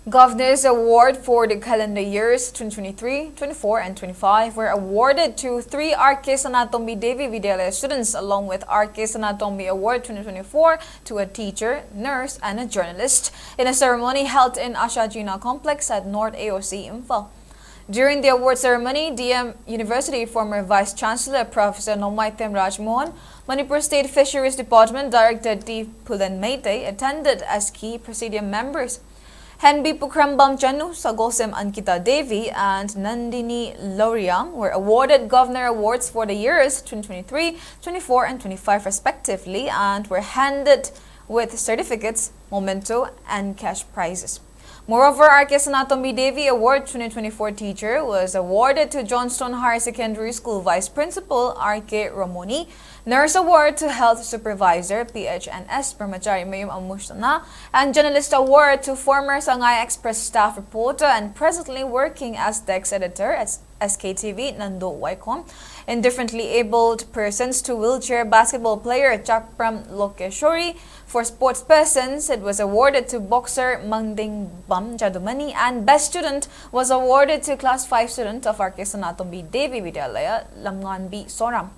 Governor's Award for the calendar years 2023, 24, and 25 were awarded to 3 RK Sanatombi Devi Vidyalaya students, along with RK Sanatombi Award 2024 to a teacher, nurse, and a journalist in a ceremony held in Ashajina Complex at North AOC Imphal. During the award ceremony, DM University former Vice Chancellor Professor Waikhom Mohan, Manipur State Fisheries Department Director D. Pulan Meitei attended as key presidium members. Henby Pukrambam Chanu, Sagosem Ankita Devi, and Nandini Lauriam were awarded Governor Awards for the years 2023, 24, and 25 respectively, and were handed with certificates, memento, and cash prizes. Moreover, RK Sanatombi Devi Award 2024 teacher was awarded to Johnstone Higher Secondary School Vice Principal RK Ramoni, Nurse Award to Health Supervisor PHNS Brahmachari Mayum Amushtana, and Journalist Award to former Sangay Express staff reporter and presently working as Dex Editor at Sktv Nando Waikhom. Indifferently abled persons to wheelchair basketball player Chakpram Lokeshori. For sports persons, it was awarded to boxer Mangding Bam Jadumani, and best student was awarded to class 5 student of RK Sanatombi Devi Vidyalaya Lamnganbi Soram.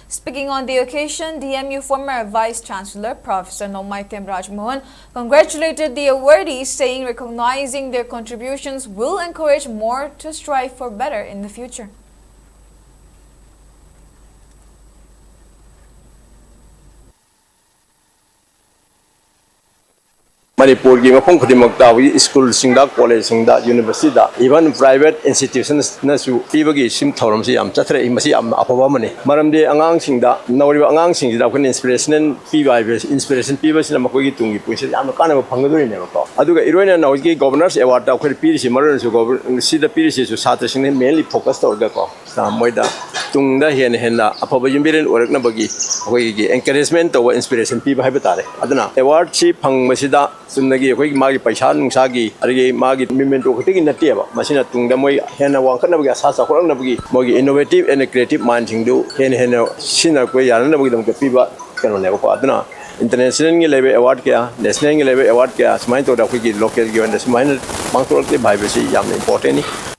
Speaking on the occasion, DMU former Vice Chancellor Professor Waikhom Mohan congratulated the awardees, saying recognizing their contributions will encourage more to strive for better in the future. Manipur gi mafam khudimakta wi school singda college singda university da even private institutions na su pibagi sim thoram si am chatre masi am apawa mane maramde angang singda nawriba angang singda kun inspiration piba inspiration piba sina makoi gi tungi puisi am kana phangdori ne ko aduga iroina na gi governors award da khoi pirisi maron su governor sida pirisi su satra sing mainly focus tor ga ko sa moida tungda hen apaba yumbiren orakna bagi khoi gi encouragement to inspiration piba haibetare aduna award chi phang masida Sundagi, Magi Paishan, Sagi, Ari Magi, Mimento, Nativa, Masina Tunga Moi, Hena Wankanaga, Sasa Horanagi, Mogi, innovative and creative minding do, Hena Sinakwe, and the Piba, Canoneva Padana. International level award care, national level award care, Smite or the local given the Smile, Mantor, the Bible, important.